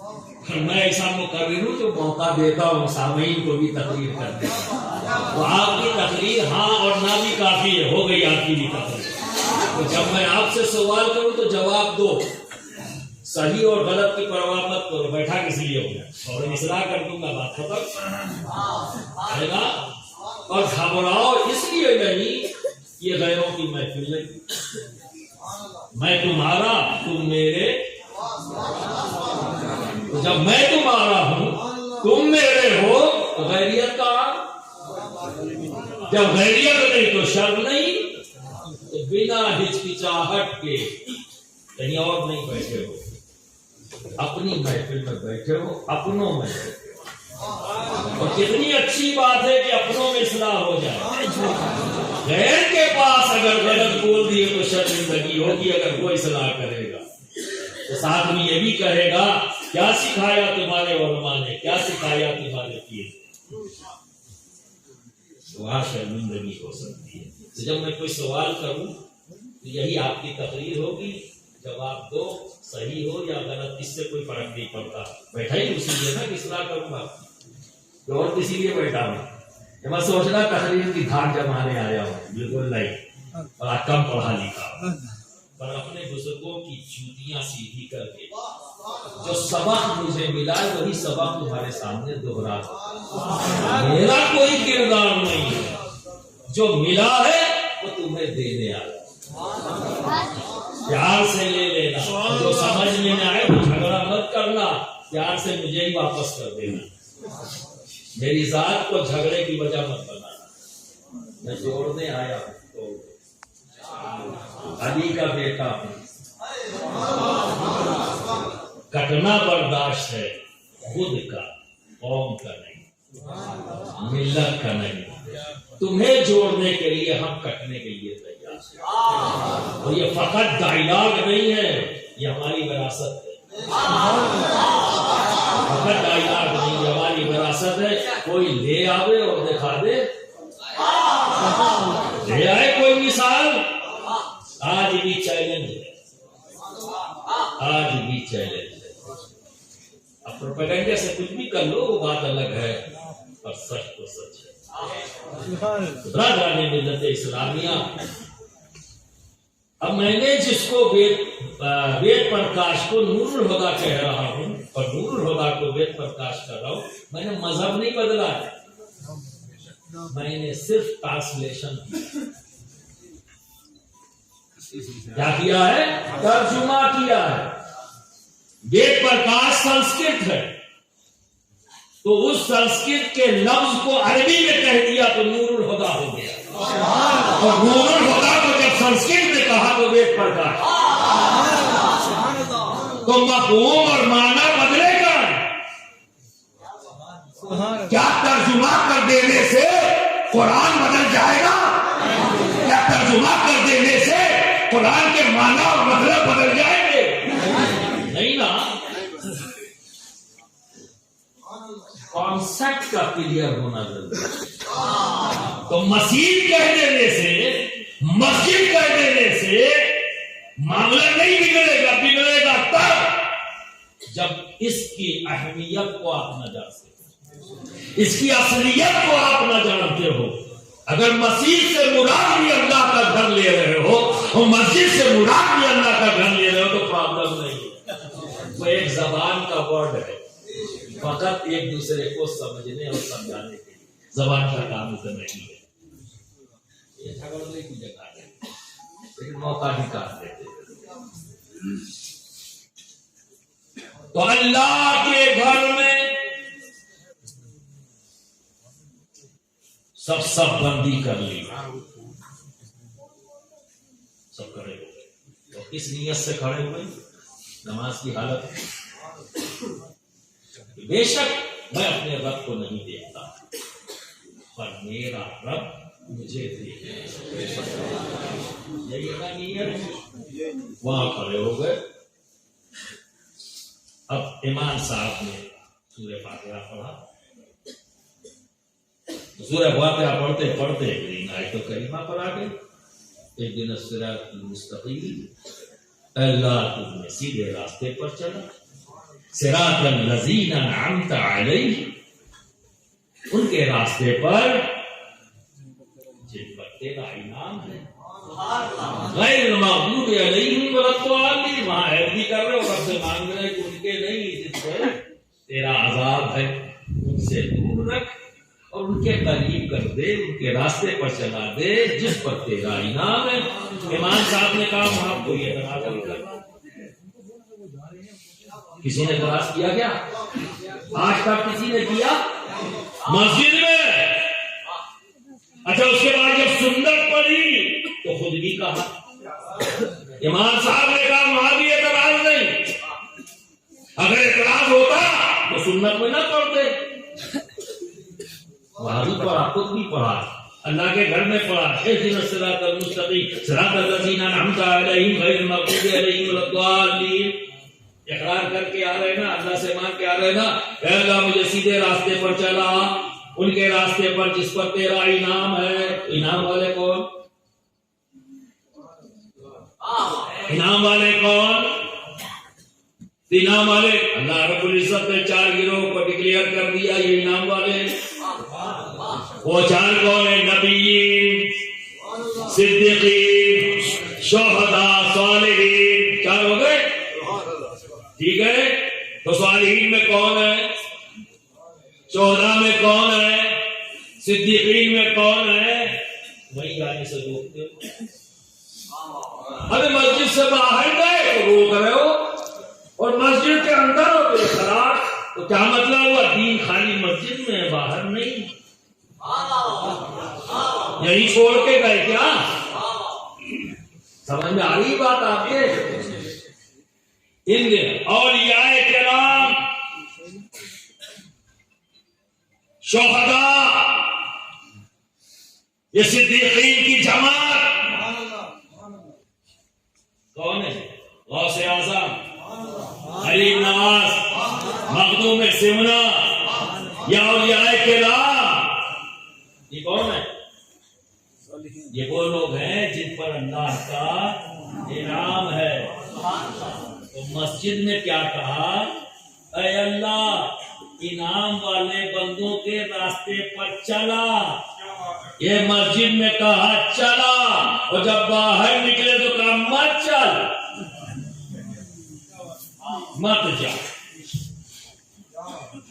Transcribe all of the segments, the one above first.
मैं ऐसा मुकर्रिर हूँ जो मौका देता हूँ सामईन को भी तकरीर करने का। तो आपकी तकरीर हाँ और ना भी काफी है, हो गई आपकी भी तकरीर। तो जब मैं आपसे सवाल करूँ तो जवाब दो, सही और गलत की परवाह मत करो। बैठा किस लिए हो गया और इसलाह कर दूंगा, बात खत्म है ना। और घबराओ इसलिए नहीं, ये गैरों की महफिल नहीं, मैं तुम्हारा तुम मेरे। तो जब मैं तुम्हारा हूं तुम मेरे हो तो गैरियत का, जब गैरियत नहीं तो शर्म नहीं। तो बिना हिचकिचाहट के कहीं और नहीं बैठे हो, अपनी महफिल में बैठे हो, अपनों में बैठे हो। और कितनी अच्छी बात है कि अपनों में इस्लाह हो जाए। गैर के पास अगर गलत बोल दिए तो शर्मिंदगी होगी, अगर वो इस्लाह करेगा तो साथ में ये भी कहेगा क्या सिखाया तुम्हारे उलमा ने, क्या सिखाया तुम्हारे पीर। तो वहां शर्मिंदगी हो सकती है। तो जब मैं कोई सवाल करूं तो यही आपकी तकरीर होगी, जवाब दो, सही हो या गलत, इससे कोई फर्क नहीं पड़ता। बैठा ही इसीलिए ना कि इस्लाह करूंगा, तो और किसी लिए बैठा हूं। मैं सोच रहा तकरीर की धार जमाने आया हूँ, बिल्कुल नहीं, और कम पढ़ा लिखा, पर अपने बुजुर्गों की जूतियां सीधी करके जो सबक मुझे मिला है वही सबक तुम्हारे सामने दोहरा। मेरा कोई किरदार नहीं है, जो मिला है वो तुम्हें देने आया। प्यार से ले लेना, जो समझ में न आए वो झगड़ा मत करना, प्यार से मुझे ही वापस कर देना। मेरी जात को झगड़े की वजह मत बनाना। मैं जोड़ने आया हूं, तो अली का बेटा हूं, कटना बर्दाश्त है, खुद का, कौम का नहीं, मिल्लत का नहीं। तुम्हें जोड़ने के लिए हम कटने के लिए तैयार हैं। और ये फकत डायलॉग नहीं है, ये हमारी विरासत है। फकत डायलॉग नहीं, ये हमारी विरासत है। कोई ले आवे और दिखा दे, ले आए कोई मिसाल, आज भी चैलेंज है, आज भी चैलेंज है। अब प्रोपेगेंडा से कुछ भी कर लो वो बात अलग है, पर सच तो सच है। मिल्लत इस्लामिया, अब मैंने जिसको वेद प्रकाश को नूरुल हुदा कह रहा हूं और नूरुल हुदा को वेद प्रकाश कर रहा हूं, मैंने मजहब नहीं बदला है, मैंने सिर्फ ट्रांसलेशन क्या किया है, तर्जुमा किया है। वेद प्रकाश संस्कृत है, तो उस संस्कृत के लफ्ज को अरबी में कह दिया तो नूरुल हुदा हो गया। और नूरुल हुदा को जब संस्कृत में कहा तो वेद प्रकाश, तो मफ़हूम और माना बदलेगा। क्या तर्जुमा कर देने से कुरान बदल जाएगा? क्या तर्जुमा कर देने से कुरान के माना और मतलब बदल जाएंगे? नहीं ना। कॉन्सेप्ट का क्लियर होना जरूरी है। तो मसीह कह देने से, मस्जिद कह देने से मामला नहीं बिगड़ेगा, बिगड़ेगा तब जब इसकी अहमियत को आप न जान सके, इसकी असलियत को आप न जानते हो। अगर मस्जिद से मुराद भी अल्लाह का घर ले रहे हो और मस्जिद से मुराद भी अल्लाह का घर ले रहे हो तो प्रॉब्लम नहीं है। वो एक जबान का वर्ड है, फकत एक दूसरे को समझने और समझाने के लिए, जबान का काम तो नहीं है। ये झगड़ने की जगह है, लेकिन मौका ही काट देते। तो अल्लाह के घर में सब बंदी कर ली, सब खड़े हो गए। तो किस नियत से खड़े हुए? नमाज की हालत। बेशक मैं अपने रब को नहीं देखता, पर मेरा रब मुझे देखे। यही ना नियत। वहां खड़े हो गए। अब इमाम साहब ने सूरह फातिहा पढ़ा। सूरह फातिहा पढ़ते पढ़ते आयत करीमा पर आ गए, इहदिना सिरातल मुस्तकीम, अल्लाह तुम्हें सीधे रास्ते पर चला। सिरातल लज़ीना अनअमता अलैहिम, उनके रास्ते पर जिन पर तेरा इनाम है। गैरिल मग़दूबि अलैहिम वलद्दाल्लीन, वहां ऐदी कर रहे हो, रब से मांग रहे कि उनके नहीं जिन पर तेरा अजाब है उनसे दूर रख और उनके करीब कर दे, उनके रास्ते पर चला दे जिस पर तेरा इनाम है। इमाम साहब ने कहा वहां कोई एतराज नहीं करना। किसी ने एतराज किया क्या? आज तक किसी ने किया? मस्जिद में। अच्छा, उसके बाद जब सुन्नत पड़ी तो खुद भी कहा। इमाम साहब ने कहा वहां भी एतराज नहीं। अगर एतराज होता तो सुन्नत में ना पढ़ते, वहां भी पढ़ा, खुद भी पढ़ा, अल्लाह के घर में पढ़ा। इहदिना सिरातल मुस्तकीम सिरातल लज़ीना अनअमता अलैहिम गैरिल मग़दूबि अलैहिम वलद्दाल्लीन। इकरार करके आ रहे ना, अल्लाह से मांग के आ रहे ना, ऐ अल्लाह मुझे सीधे रास्ते पर चला, उनके रास्ते पर जिस पर तेरा इनाम है। इनाम वाले कौन? इनाम वाले कौन? इनाम वाले अल्लाह रब्बुल इज्जत ने 4 गिरोह को डिक्लेयर कर दिया, ये इनाम वाले। वो 4 कौन है? नबीयीन, सिद्दीकीन, शुहदा, सालिहीन। 4 हो गए, ठीक है। तो सालिहीन में कौन है? शुहदा में कौन है? सिद्दीकीन में कौन है? वही गाने से रोकते हो। अरे मस्जिद से बाहर गए तो रोक रहे हो, और मस्जिद के अंदर हो तो खराब। तो क्या मतलब हुआ? दीन खाली मस्जिद में, बाहर नहीं। यही छोड़ के गए क्या? समझ में आ रही बात आपके? इन औलियाए किराम, शुहदा, ये सिद्दीकीन की जमात कौन है? गौसे आज़म, अली नवाज, मखदूम सिमना, या औलियाए किराम, ये कौन है? ये वो लोग हैं जिन पर अल्लाह का इनाम है। तो मस्जिद में क्या कहा? ऐ अल्लाह, इनाम वाले बंदों के रास्ते पर चला। ये मस्जिद में कहा चला, और जब बाहर निकले तो कहा मत चल, मत जा।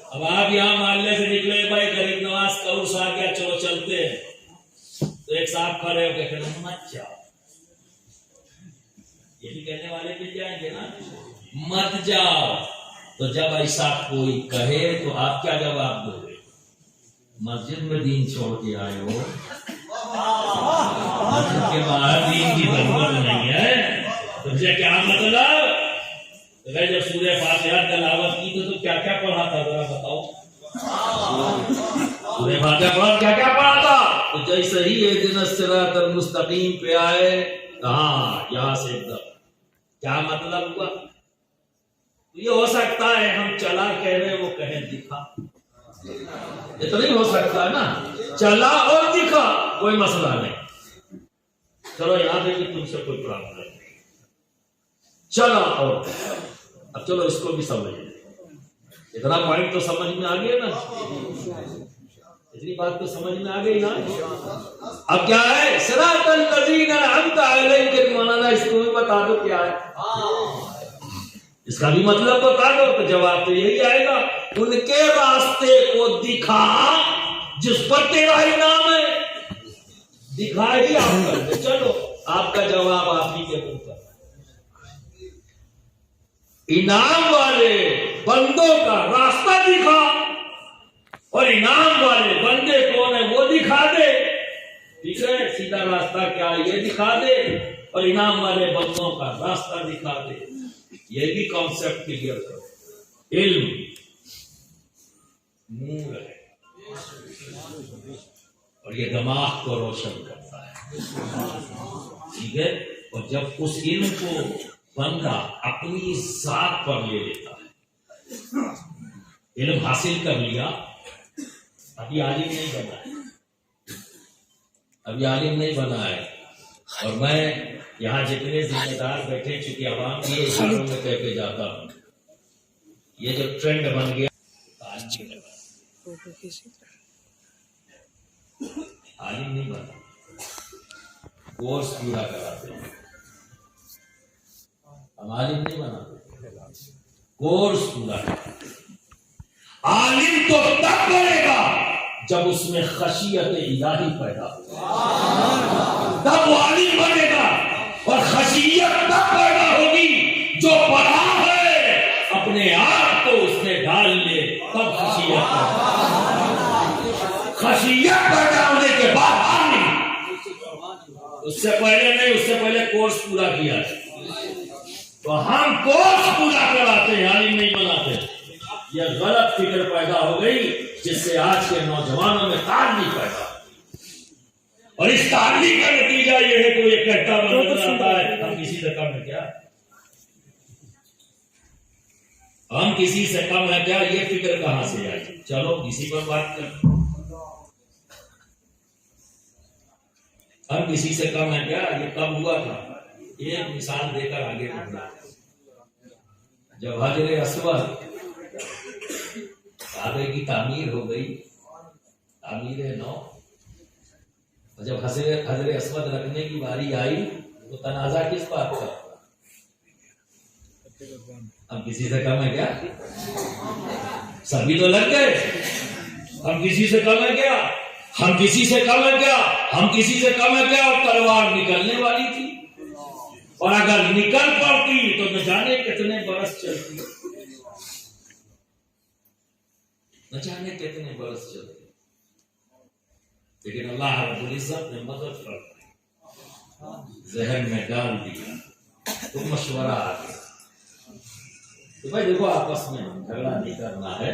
अब आप यहाँ मोहल्ले से निकले, भाई गरीब नवाज का उर्स आ गया, चलो चलते हैं, तो एक साहब खड़े हो गए, मत जाओ। ये भी कहने वाले मिल जाएंगे ना, मत जाओ। तो जब ऐसा कोई कहे तो आप क्या जवाब दोगे? मस्जिद में दीन छोड़ के आए हो, मस्जिद के बाहर दीन की जरूरत नहीं है, तुमसे क्या मतलब? जब सूरह फातिहा तिलावत की तो क्या क्या पढ़ा था, जरा बताओ। सूरह फातिहा पढ़ा, क्या क्या पढ़ा था? तो जैसे ही इहदिना सिरातल मुस्तकीम पे आए, हाँ यहां से एकदम क्या मतलब हुआ? तो ये हो सकता है हम चला कह रहे, वो कहे दिखा। ये तो नहीं हो सकता है ना, चला और दिखा, कोई मसला नहीं। चलो याद है कि तुमसे कोई प्रॉब्लम नहीं, चला और अब चलो इसको भी समझ लें। इतना पॉइंट तो समझ में आ गया ना, इतनी बात तो समझ में आ गई ना। अब क्या है? सिरातल लज़ीना अनअमता अलैहिम के माना, इसको भी बता दो क्या है, इसका भी मतलब बता दो। तो जवाब तो यही आएगा, उनके रास्ते को दिखा जिस पर तेरा इनाम है। दिखा ही आप करते, चलो आपका जवाब आप ही के ऊपर। इनाम वाले बंदों का रास्ता दिखा, और इनाम वाले बंदे कौन है वो दिखा दे। ठीक है, सीधा रास्ता क्या है ये दिखा दे, और इनाम वाले बंदों का रास्ता दिखा दे। ये भी कॉन्सेप्ट क्लियर करो। इल्म नूर है, और ये दिमाग को रोशन करता है। ठीक है, और जब उस इल्म को बंदा अपनी जात पर ले लेता है, इल्म हासिल कर लिया, अभी आलिम नहीं बना है, अभी आलिम नहीं बना है। और मैं यहाँ जितने जिम्मेदार बैठे, चूंकि आवाम की इशारों में कह के जाता हूँ, ये जो ट्रेंड बन गया आलिम नहीं बना, कोर्स पूरा कराते हैं। हम आलिम नहीं बनाते, कोर्स पूरा कराते। आलिम तो तब बनेगा जब उसमें खशियत इलाही पैदा हो, तब वो आलिम बनेगा। और खशियत तब पैदा होगी जो पढ़ा है अपने आप को उसने ढाल ले, तब खशियत पैदा होने के बाद आलिम, उससे पहले नहीं, उससे पहले कोर्स पूरा किया है। तो हम कोर्स पूरा कराते हैं, आलिम नहीं बनाते। यह गलत फिक्र पैदा हो गई जिससे आज के नौजवानों में ताली पैदा, और इस ताली का नतीजा यह है कि ये कहता नजर आता है हम किसी से कम है क्या, हम किसी से कम है क्या, ये फिक्र कहां से आई। चलो किसी पर बात कर, हम किसी से कम है क्या, ये कब हुआ था। एक मिसाल देकर आगे बढ़ना। जब हजरे अस्वद काबे की तामीर हो गई, तामीर नौ, और जब हजरे अस्वद रखने की बारी आई तो तनाजा किस बात का, हम किसी से कम है क्या, सभी तो लग गए। हम किसी से कम है क्या, हम किसी से कम है क्या, हम किसी से कम है क्या। और तलवार निकलने वाली थी, और अगर निकल पड़ती तो न जाने कितने बरस चलती, न जाने कितने बरस चलते। लेकिन अल्लाह रब्बुल इज्जत ने मदद कर जहन में डाल दिया, तो मशवरा आ गया। तो भाई देखो, आपस में झगड़ा नहीं करना है।